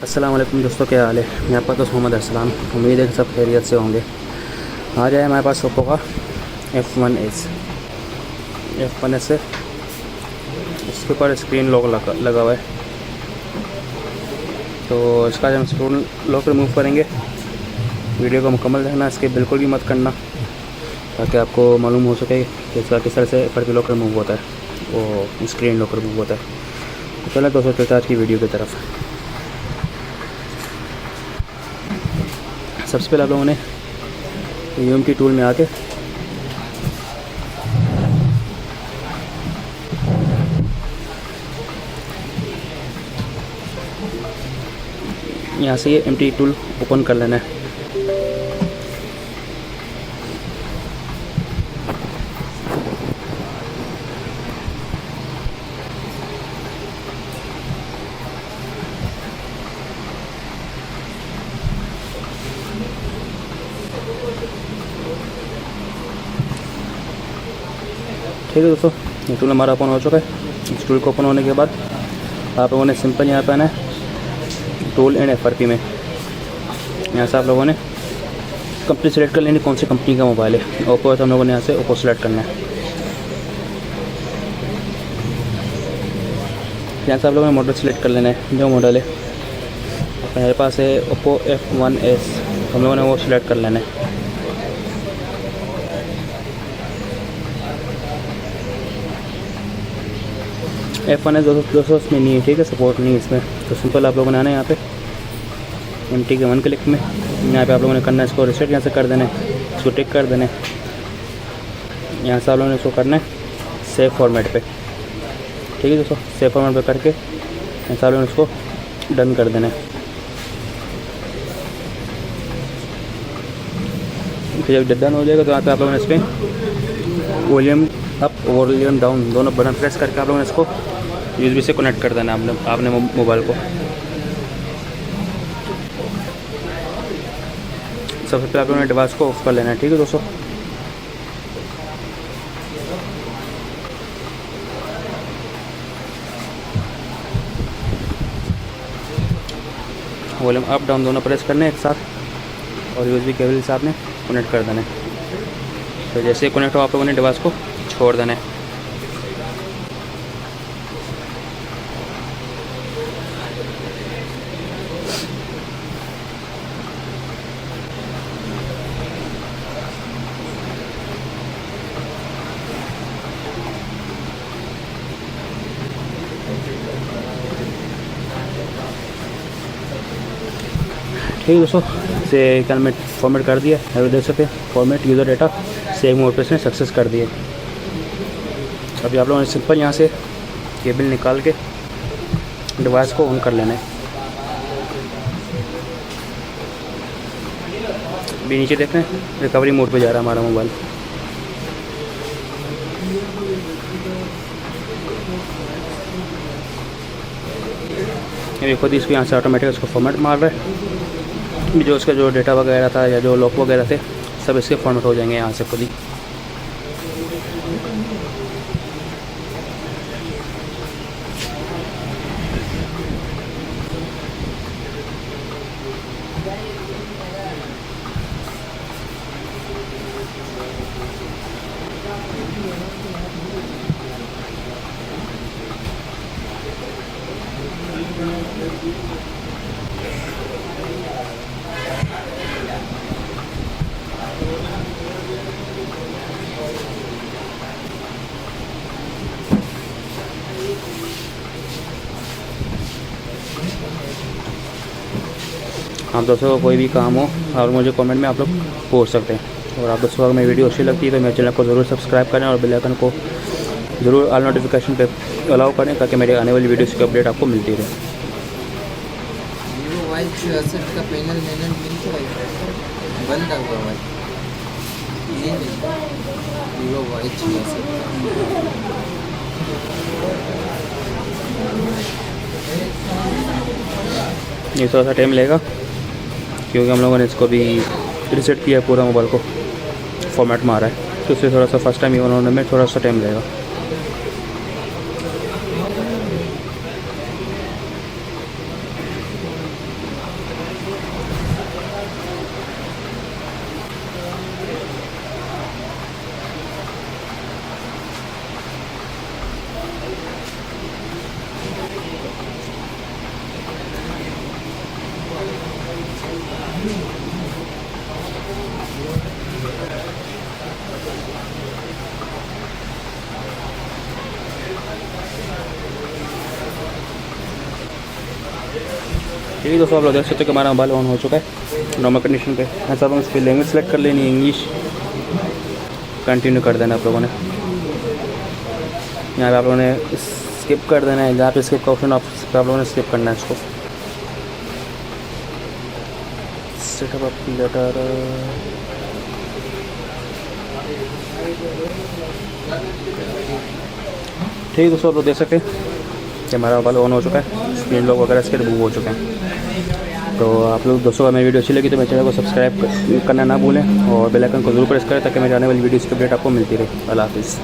अस्सलाम वालेकुम दोस्तों, क्या हाल है। मैं आपका दोस्त मोहम्मद अस्सलाम। उम्मीद है कि सब खैरियत से होंगे। आज है हमारे पास ओप्पो का F1s है। इसके ऊपर स्क्रीन लॉक लगा हुआ है, तो इसका जब हम स्क्रीन लॉक रिमूव करेंगे, वीडियो को मुकम्मल देखना, इसके बिल्कुल भी मत करना, ताकि आपको मालूम हो सके कि इसका किस तरह से फर्जी लॉक रिमूव होता है, वो स्क्रीन लॉक रिमूव होता है। तो चलें दोस्तों, चलते आज की वीडियो की तरफ। सबसे पहले आप लोगों ने यूएमटी टूल में आके यहाँ से ये एमटी टूल ओपन कर लेना है। ठीक है दोस्तों, ये टूल हमारा ओपन हो चुका है। इस टूल को ओपन होने के बाद आप लोगों ने सिंपल यहाँ पे आना है टूल एंड FRP में। यहाँ से आप लोगों ने कंपनी सेलेक्ट कर लेनी, कौन सी कंपनी का मोबाइल है। ओप्पो है तो हम लोगों ने यहाँ से ओप्पो सेलेक्ट करना है। यहाँ से आप लोगों ने मॉडल सेलेक्ट कर लेना है, जो मॉडल है मेरे पास है ओप्पो F1s, हम लोगों ने वो सिलेक्ट कर लेना है। F1s दोस्तों इसमें नहीं है, ठीक है, सपोर्ट नहीं है इसमें। तो सिंपल आप लोगों ने आना है यहाँ पे MT के 1 क्लिक में। यहाँ पे आप लोगों ने करना है इसको रिसेट, यहाँ से कर देना है, इसको टिक कर देना है। यहाँ से आप लोगों ने इसको करना है सेव फॉर्मेट पे। ठीक है दोस्तों, सेव फॉर्मेट पे करके यहाँ से आप लोगों ने इसको डन कर देना है। फिर जब डन हो जाएगा तो यहाँ पे आप लोगों ने इस पर वॉल्यूम अप वॉल्यूम डाउन दोनों बटन प्रेस करके आप लोगों ने इसको USB से कनेक्ट कर देना है आपने मोबाइल को। सबसे पहले आप लोगों ने डिवाइस को ऑफ कर लेना है। ठीक है दोस्तों, वॉल्यूम अप डाउन दोनों प्रेस करने एक साथ और USB केबल से आपने कनेक्ट कर देना है। तो जैसे कनेक्ट हो आप लोगों ने डिवाइस को छोड़ देना है। ठीक है दोस्तों, से क्या मैं फॉर्मेट कर दिया है, देख सकते हैं format user data save mode पे इसने सक्सेस कर दिए। अभी आप लोगों ने सिंपल यहाँ से केबल निकाल के डिवाइस को ऑन कर लेना है। अभी नीचे देख रहे हैं रिकवरी मोड पे जा रहा है हमारा मोबाइल। ये खुद इसको यहाँ से ऑटोमेटिक इसको फॉर्मेट मार रहा है। जो उसका जो डेटा वगैरह था या जो लॉक वगैरह थे सब इसके फॉर्मेट हो जाएंगे यहाँ से खुद ही। आप दोस्तों को कोई भी काम हो और मुझे कमेंट में आप लोग पूछ सकते हैं। और आप दोस्तों अगर मेरी वीडियो अच्छी लगती है तो मेरे चैनल को ज़रूर सब्सक्राइब करें और बेल आइकन को ज़रूर ऑल नोटिफिकेशन पे अलाउ करें, ताकि मेरे आने वाली वीडियोस की अपडेट आपको मिलती रहे। का पैनल मैंने बंद हुआ है, ये वीवो ये थोड़ा सा टाइम लेगा, क्योंकि हम लोगों ने इसको भी रिसेट किया है, पूरा मोबाइल को फॉर्मेट मारा है, तो इससे थोड़ा सा फर्स्ट टाइम होने में थोड़ा सा टाइम लगेगा। ठीक दोस्तों, आप लोग देख सकते हो कि हमारा मोबाइल ऑन हो चुका है नॉर्मल कंडीशन पे। यहाँ से आप लोग इस पर लैंग्वेज सेलेक्ट कर लेनी, इंग्लिश कंटिन्यू कर देना आप लोगों ने। यहाँ पे आप लोगों ने स्किप कर देना है, जहाँ पे स्किप का ऑप्शन आप लोगों ने स्किप करना है इसको। सेटअप अप लेटर, ठीक दोस्तों, आप लोग देख सकते हैं कि हमारा मोबाइल ऑन हो चुका है, स्क्रीन लॉक वगैरह इसके रिमूव हो चुके हैं। तो आप लोग दोस्तों, अगर मेरी वीडियो अच्छी लगी तो मेरे चैनल को सब्सक्राइब करना ना भूलें और बेल आइकन को जरूर प्रेस करें ताकि मेरी आने वाली वीडियोज़ की अपडेट आपको मिलती रहे। अल्लाह हाफिज़।